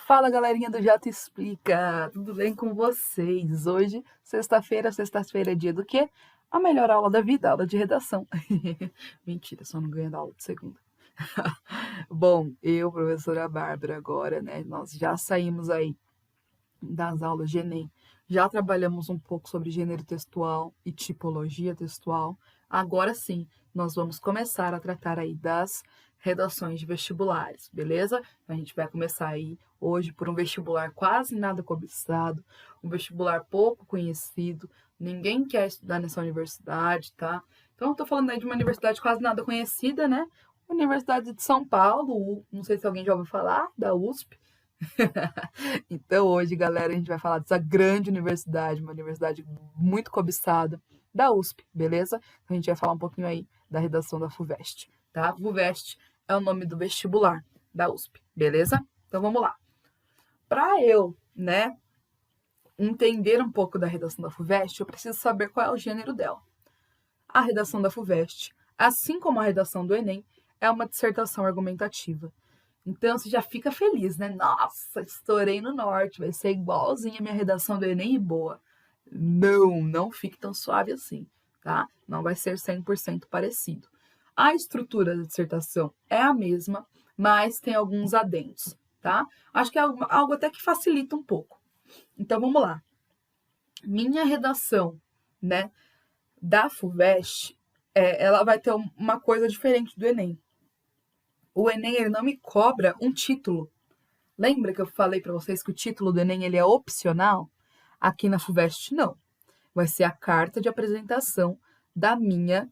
Fala, galerinha do Jota Explica! Tudo bem com vocês? Hoje, sexta-feira é dia do quê? A melhor aula da vida, aula de redação. Mentira, só não ganho da aula de segunda. Bom, eu, professora Bárbara, agora, né? Nós já saímos aí das aulas de Enem. Já trabalhamos um pouco sobre gênero textual e tipologia textual. Agora sim, nós vamos começar a tratar aí das redações de vestibulares, beleza? A gente vai começar aí hoje por um vestibular quase nada cobiçado, um vestibular pouco conhecido, ninguém quer estudar nessa universidade, tá? Então, eu tô falando aí de uma universidade quase nada conhecida, né? Universidade de São Paulo, não sei se alguém já ouviu falar, da USP. Então, hoje, galera, a gente vai falar dessa grande universidade, uma universidade muito cobiçada, da USP, beleza? Então, a gente vai falar um pouquinho aí da redação da FUVEST, tá? FUVEST é o nome do vestibular da USP, beleza? Então, vamos lá. Para eu, né, entender um pouco da redação da FUVEST, eu preciso saber qual é o gênero dela. A redação da FUVEST, assim como a redação do Enem, é uma dissertação argumentativa. Então, você já fica feliz, né? Nossa, estourei no norte, vai ser igualzinha a minha redação do Enem e boa. Não fique tão suave assim, tá? Não vai ser 100% parecido. A estrutura da dissertação é a mesma, mas tem alguns adendos, tá? Acho que é algo até que facilita um pouco. Então, vamos lá. Minha redação, né, da FUVEST, ela vai ter uma coisa diferente do Enem. O Enem, ele não me cobra um título. Lembra que eu falei para vocês que o título do Enem ele é opcional? Aqui na FUVEST, não. Vai ser a carta de apresentação da minha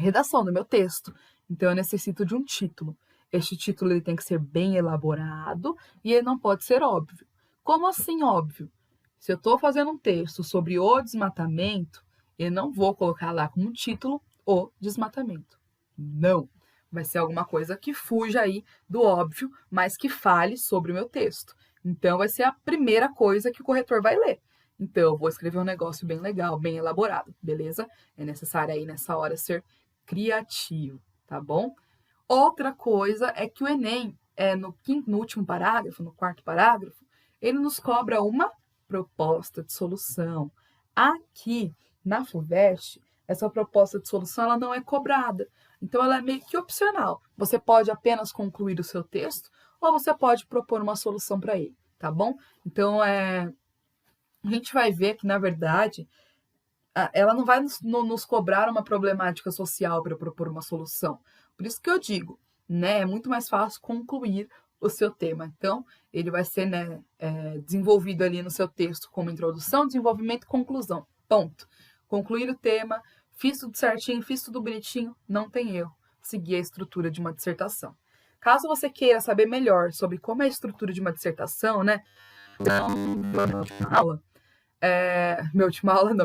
redação, do meu texto. Então, eu necessito de um título. Este título ele tem que ser bem elaborado e ele não pode ser óbvio. Como assim óbvio? Se eu estou fazendo um texto sobre o desmatamento, eu não vou colocar lá como título o desmatamento. Não. Vai ser alguma coisa que fuja aí do óbvio, mas que fale sobre o meu texto. Então, vai ser a primeira coisa que o corretor vai ler. Então, eu vou escrever um negócio bem legal, bem elaborado, beleza? É necessário aí, nessa hora, ser criativo, tá bom? Outra coisa é que o Enem, no último parágrafo, no quarto parágrafo, ele nos cobra uma proposta de solução. Aqui, na FUVEST, essa proposta de solução ela não é cobrada. Então, ela é meio que opcional. Você pode apenas concluir o seu texto ou você pode propor uma solução para ele, tá bom? Então, a gente vai ver que, na verdade, ela não vai nos cobrar uma problemática social para propor uma solução. Por isso que eu digo, né, é muito mais fácil concluir o seu tema. Então, ele vai ser, né, desenvolvido ali no seu texto como introdução, desenvolvimento e conclusão. Ponto. Concluir o tema, fiz tudo certinho, fiz tudo bonitinho, não tem erro. Seguir a estrutura de uma dissertação. Caso você queira saber melhor sobre como é a estrutura de uma dissertação, né,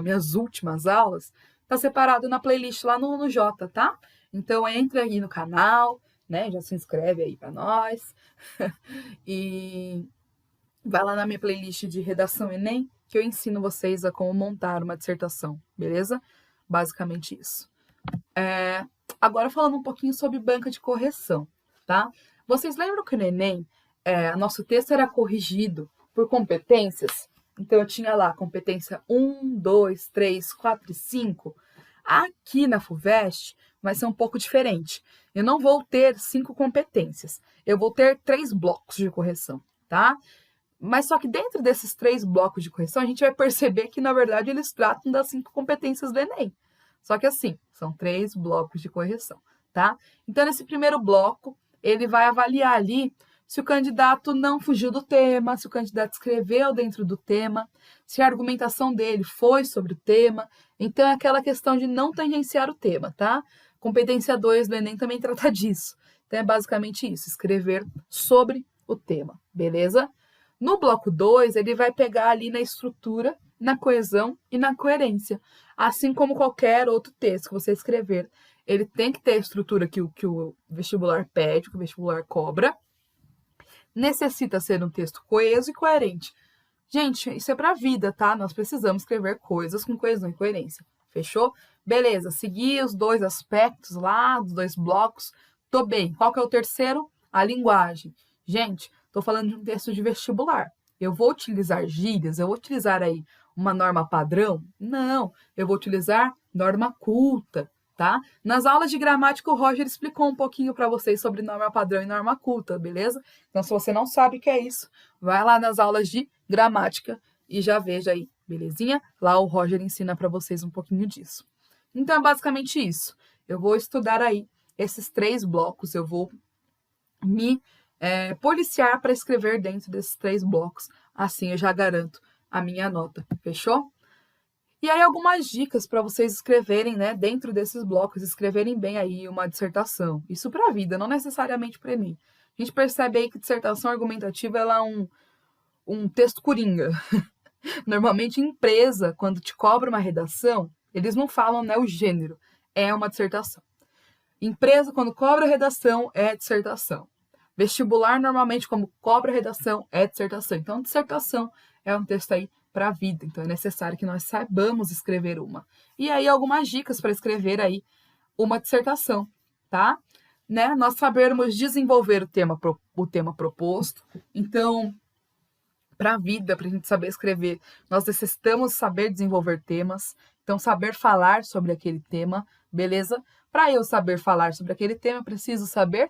minhas últimas aulas, tá separado na playlist lá no Jota, tá? Então, entre aí no canal, né, já se inscreve aí para nós, e vai lá na minha playlist de redação Enem, que eu ensino vocês a como montar uma dissertação, beleza? Basicamente isso. Agora falando um pouquinho sobre banca de correção, tá? Vocês lembram que no Enem, nosso texto era corrigido por competências? Então, eu tinha lá competência 1, 2, 3, 4 e 5. Aqui na FUVEST vai ser um pouco diferente. Eu não vou ter 5 competências. Eu vou ter 3 blocos de correção, tá? Mas só que dentro desses 3 blocos de correção, a gente vai perceber que, na verdade, eles tratam das 5 competências do Enem. Só que assim, são 3 blocos de correção, tá? Então, nesse primeiro bloco, ele vai avaliar ali se o candidato não fugiu do tema, se o candidato escreveu dentro do tema, se a argumentação dele foi sobre o tema. Então, é aquela questão de não tangenciar o tema, tá? Competência 2 do Enem também trata disso. Então, é basicamente isso, escrever sobre o tema, beleza? No bloco 2, ele vai pegar ali na estrutura, na coesão e na coerência. Assim como qualquer outro texto que você escrever, ele tem que ter a estrutura que o vestibular pede, que o vestibular cobra. Necessita ser um texto coeso e coerente. Gente, isso é para a vida, tá? Nós precisamos escrever coisas com coesão e coerência. Fechou? Beleza, segui os 2 aspectos lá, dos 2 blocos. Tô bem. Qual que é o terceiro? A linguagem. Gente, Estou falando de um texto de vestibular. Eu vou utilizar gírias? Eu vou utilizar aí uma norma padrão? Não, eu vou utilizar norma culta, tá? Nas aulas de gramática, o Roger explicou um pouquinho para vocês sobre norma padrão e norma culta, beleza? Então, se você não sabe o que é isso, vai lá nas aulas de gramática e já veja aí, belezinha? Lá o Roger ensina para vocês um pouquinho disso. Então, é basicamente isso. Eu vou estudar aí esses 3 blocos, eu vou me policiar para escrever dentro desses 3 blocos. Assim eu já garanto a minha nota, fechou? E aí algumas dicas para vocês escreverem, né, dentro desses blocos, escreverem bem aí uma dissertação. Isso para a vida, não necessariamente para Enem. A gente percebe aí que dissertação argumentativa ela é um texto coringa. Normalmente empresa, quando te cobra uma redação, eles não falam, né, o gênero, é uma dissertação. Empresa, quando cobra redação, é dissertação. Vestibular, normalmente, como cobra redação, é dissertação. Então, dissertação é um texto aí para a vida. Então, é necessário que nós saibamos escrever uma. E aí, algumas dicas para escrever aí uma dissertação, tá? Né? Nós sabermos desenvolver o tema proposto. Então, para a vida, para a gente saber escrever, nós necessitamos saber desenvolver temas. Então, saber falar sobre aquele tema, beleza? Para eu saber falar sobre aquele tema, eu preciso saber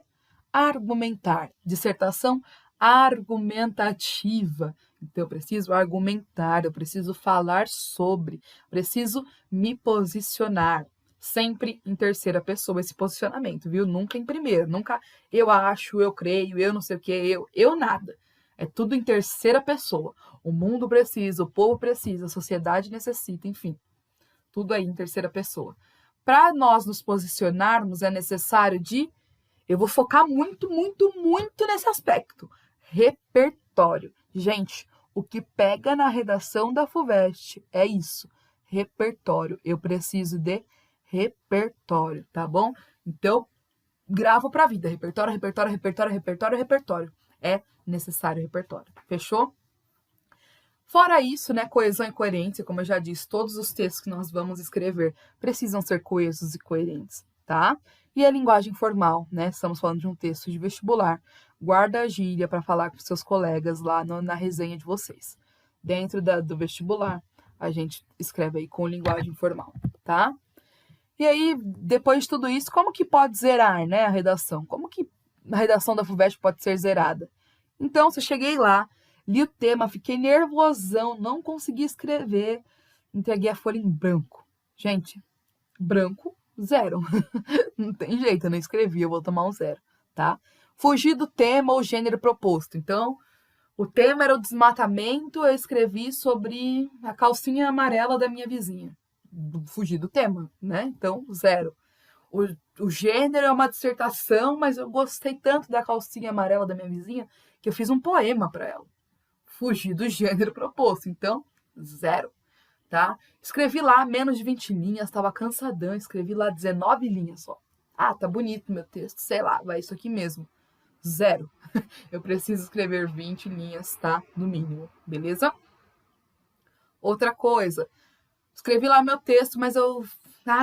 argumentar. Dissertação argumentativa. Então, eu preciso argumentar, eu preciso falar sobre, preciso me posicionar. Sempre em terceira pessoa esse posicionamento, viu? Nunca em primeira. Nunca eu acho, eu creio, eu não sei o que, eu nada. É tudo em terceira pessoa. O mundo precisa, o povo precisa, a sociedade necessita, enfim. Tudo aí em terceira pessoa. Para nós nos posicionarmos, é necessário eu vou focar muito, muito, muito nesse aspecto. Repertório. Gente, o que pega na redação da FUVEST é isso. Repertório. Eu preciso de repertório, tá bom? Então, gravo para a vida. Repertório, repertório, repertório, repertório, repertório. É necessário repertório. Fechou? Fora isso, né, coesão e coerência, como eu já disse, todos os textos que nós vamos escrever precisam ser coesos e coerentes, tá? E a linguagem formal, né? Estamos falando de um texto de vestibular. Guarda a gíria para falar com seus colegas lá na resenha de vocês. Dentro do vestibular, a gente escreve aí com linguagem formal, tá? E aí, depois de tudo isso, como que pode zerar, né, a redação? Como que a redação da FUVEST pode ser zerada? Então, se eu cheguei lá, li o tema, fiquei nervosão, não consegui escrever, entreguei a folha em branco. Gente, branco, 0. Não tem jeito, eu não escrevi, eu vou tomar um 0, tá? Fugi do tema ou gênero proposto. Então, o tema era o desmatamento, eu escrevi sobre a calcinha amarela da minha vizinha. Fugi do tema, né? Então, 0. O gênero é uma dissertação, mas eu gostei tanto da calcinha amarela da minha vizinha que eu fiz um poema para ela. Fugi do gênero proposto, então 0, tá? Escrevi lá menos de 20 linhas, estava cansadão, escrevi lá 19 linhas só. Ah, tá bonito meu texto, sei lá, vai isso aqui mesmo. 0. Eu preciso escrever 20 linhas, tá? No mínimo, beleza? Outra coisa, escrevi lá meu texto, mas eu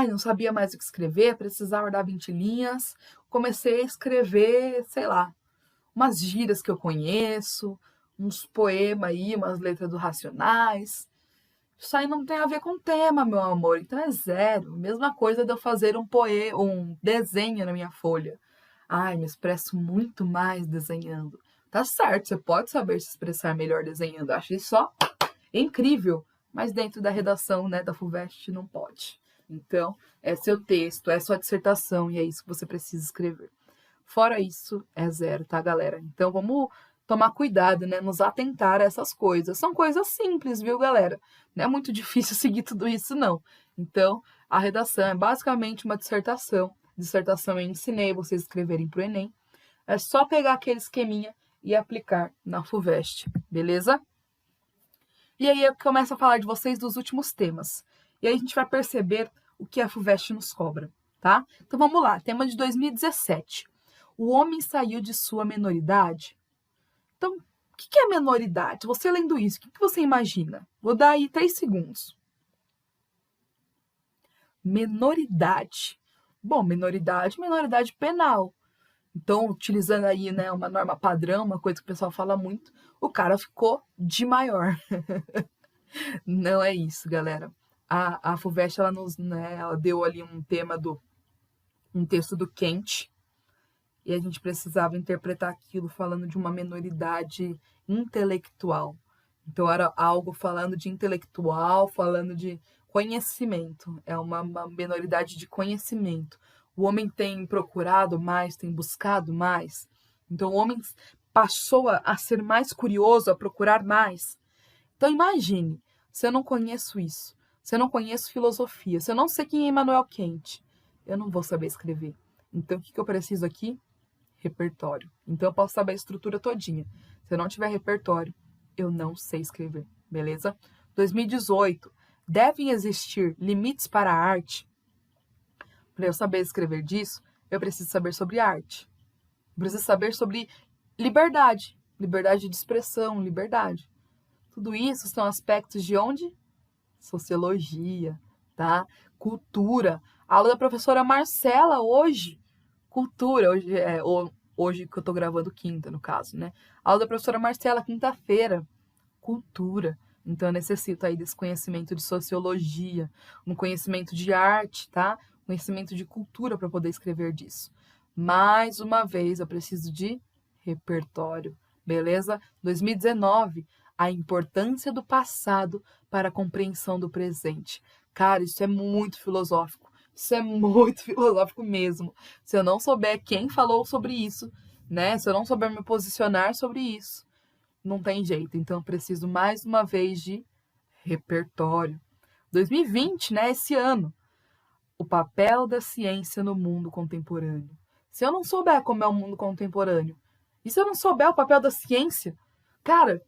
não sabia mais o que escrever, precisava dar 20 linhas. Comecei a escrever, sei lá, umas gírias que eu conheço, uns poemas aí, umas letras do Racionais. Isso aí não tem a ver com o tema, meu amor, então é 0. Mesma coisa de eu fazer um desenho na minha folha. Ai, me expresso muito mais desenhando. Tá certo, você pode saber se expressar melhor desenhando. Achei só incrível, mas dentro da redação, né, da FUVEST não pode. Então, é seu texto, é sua dissertação e é isso que você precisa escrever. Fora isso, é 0, tá, galera? Então, vamos tomar cuidado, né? Nos atentar a essas coisas. São coisas simples, viu, galera? Não é muito difícil seguir tudo isso, não. Então, a redação é basicamente uma dissertação. Dissertação eu ensinei vocês escreverem para o Enem. É só pegar aquele esqueminha e aplicar na FUVEST, beleza? E aí eu começo a falar de vocês dos últimos temas. E aí a gente vai perceber o que a FUVEST nos cobra, tá? Então vamos lá, tema de 2017. O homem saiu de sua menoridade. Então, o que é menoridade? Você lendo isso, o que você imagina? Vou dar aí 3 segundos. Menoridade. Bom, menoridade penal. Então, utilizando aí, né, uma norma padrão, uma coisa que o pessoal fala muito, o cara ficou de maior. Não é isso, galera. A FUVEST, ela nos, né, ela deu ali um texto do Kant, e a gente precisava interpretar aquilo falando de uma minoridade intelectual. Então, era algo falando de intelectual, falando de conhecimento. É uma minoridade de conhecimento. O homem tem procurado mais, tem buscado mais. Então, o homem passou a ser mais curioso, a procurar mais. Então, imagine, se eu não conheço isso, se eu não conheço filosofia, se eu não sei quem é Immanuel Kant, eu não vou saber escrever. Então, o que eu preciso aqui? Repertório. Então, eu posso saber a estrutura todinha. Se eu não tiver repertório, eu não sei escrever, beleza? 2018. Devem existir limites para a arte? Para eu saber escrever disso, eu preciso saber sobre arte. Eu preciso saber sobre liberdade. Liberdade de expressão, liberdade. Tudo isso são aspectos de onde? Sociologia, tá? Cultura. A aula da professora Marcela hoje. Cultura, hoje que eu tô gravando quinta, no caso, né? A aula da professora Marcela, quinta-feira. Cultura. Então, eu necessito aí desse conhecimento de sociologia, um conhecimento de arte, tá? Conhecimento de cultura para poder escrever disso. Mais uma vez, eu preciso de repertório, beleza? 2019, a importância do passado para a compreensão do presente. Cara, isso é muito filosófico. Isso é muito filosófico mesmo. Se eu não souber quem falou sobre isso, né? Se eu não souber me posicionar sobre isso, não tem jeito. Então, eu preciso mais uma vez de repertório. 2020, né? Esse ano. O papel da ciência no mundo contemporâneo. Se eu não souber como é o mundo contemporâneo, e se eu não souber o papel da ciência, cara,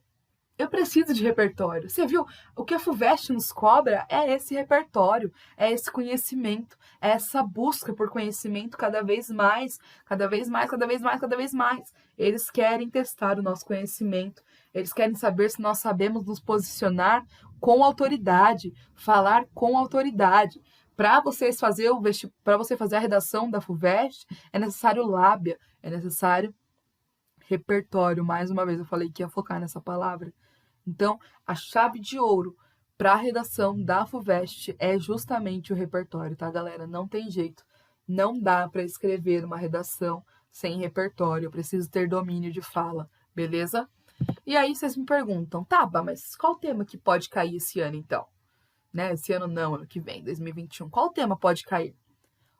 eu preciso de repertório. Você viu? O que a FUVEST nos cobra é esse repertório, é esse conhecimento, é essa busca por conhecimento cada vez mais, cada vez mais, cada vez mais, cada vez mais. Eles querem testar o nosso conhecimento, eles querem saber se nós sabemos nos posicionar com autoridade, falar com autoridade. Para vocês fazer para você fazer a redação da FUVEST, é necessário lábia, é necessário repertório. Mais uma vez eu falei que ia focar nessa palavra. Então, a chave de ouro para a redação da FUVEST é justamente o repertório, tá, galera? Não tem jeito. Não dá para escrever uma redação sem repertório. Eu preciso ter domínio de fala, beleza? E aí vocês me perguntam, tá, mas qual tema que pode cair esse ano, então? Né? Esse ano não, ano que vem, 2021. Qual tema pode cair?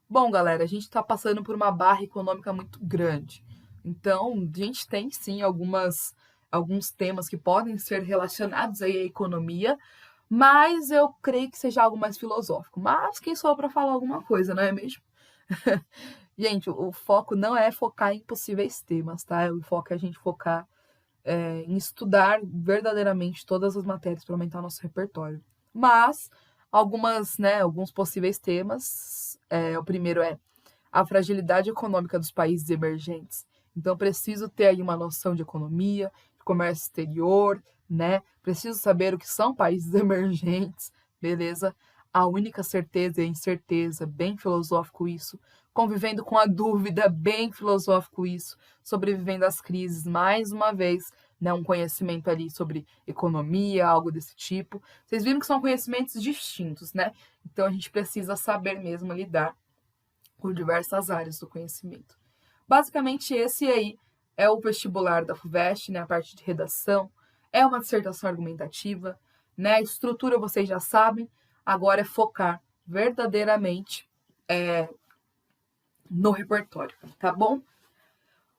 Bom, galera, a gente está passando por uma barra econômica muito grande. Então, a gente tem sim alguns temas que podem ser relacionados aí à economia, mas eu creio que seja algo mais filosófico. Mas quem sou eu para falar alguma coisa, não é mesmo? Gente, o foco não é focar em possíveis temas, tá? O foco é a gente focar em estudar verdadeiramente todas as matérias para aumentar o nosso repertório. Mas alguns possíveis temas. O primeiro é a fragilidade econômica dos países emergentes. Então, preciso ter aí uma noção de economia, de comércio exterior, né? Preciso saber o que são países emergentes, beleza? A única certeza é a incerteza, bem filosófico isso. Convivendo com a dúvida, bem filosófico isso. Sobrevivendo às crises, mais uma vez, né? Um conhecimento ali sobre economia, algo desse tipo. Vocês viram que são conhecimentos distintos, né? Então, a gente precisa saber mesmo lidar com diversas áreas do conhecimento. Basicamente, esse aí é o vestibular da FUVEST, né? A parte de redação. É uma dissertação argumentativa, né? A estrutura vocês já sabem. Agora é focar verdadeiramente no repertório, tá bom?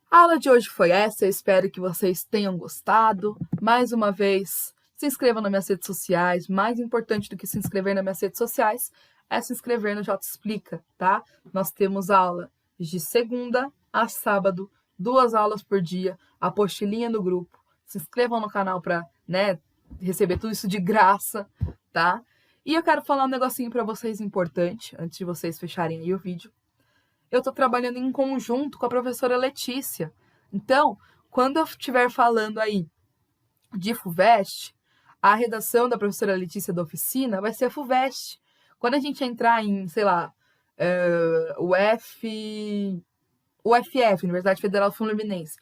A aula de hoje foi essa, eu espero que vocês tenham gostado. Mais uma vez, se inscrevam nas minhas redes sociais. Mais importante do que se inscrever nas minhas redes sociais é se inscrever no Jota Explica, tá? Nós temos aula de segunda a sábado, 2 aulas por dia, apostilinha no grupo. Se inscrevam no canal para, né, receber tudo isso de graça, tá? E eu quero falar um negocinho para vocês importante, antes de vocês fecharem aí o vídeo. Eu estou trabalhando em conjunto com a professora Letícia. Então, quando eu estiver falando aí de FUVEST, a redação da professora Letícia da oficina vai ser a FUVEST. Quando a gente entrar em, sei lá, o UFF, Universidade Federal Fluminense.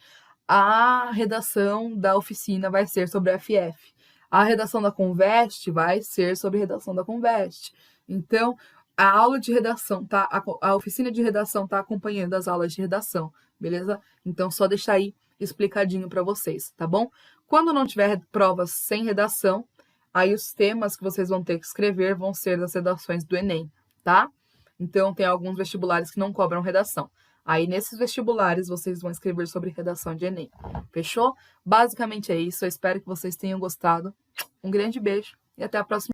A redação da oficina vai ser sobre a FF. A redação da Conveste vai ser sobre redação da Conveste. Então, a aula de redação, tá? A oficina de redação tá acompanhando as aulas de redação, beleza? Então, só deixar aí explicadinho para vocês, tá bom? Quando não tiver provas sem redação, aí os temas que vocês vão ter que escrever vão ser das redações do Enem, tá? Então, tem alguns vestibulares que não cobram redação. Aí, nesses vestibulares, vocês vão escrever sobre redação de Enem. Fechou? Basicamente é isso. Eu espero que vocês tenham gostado. Um grande beijo e até a próxima.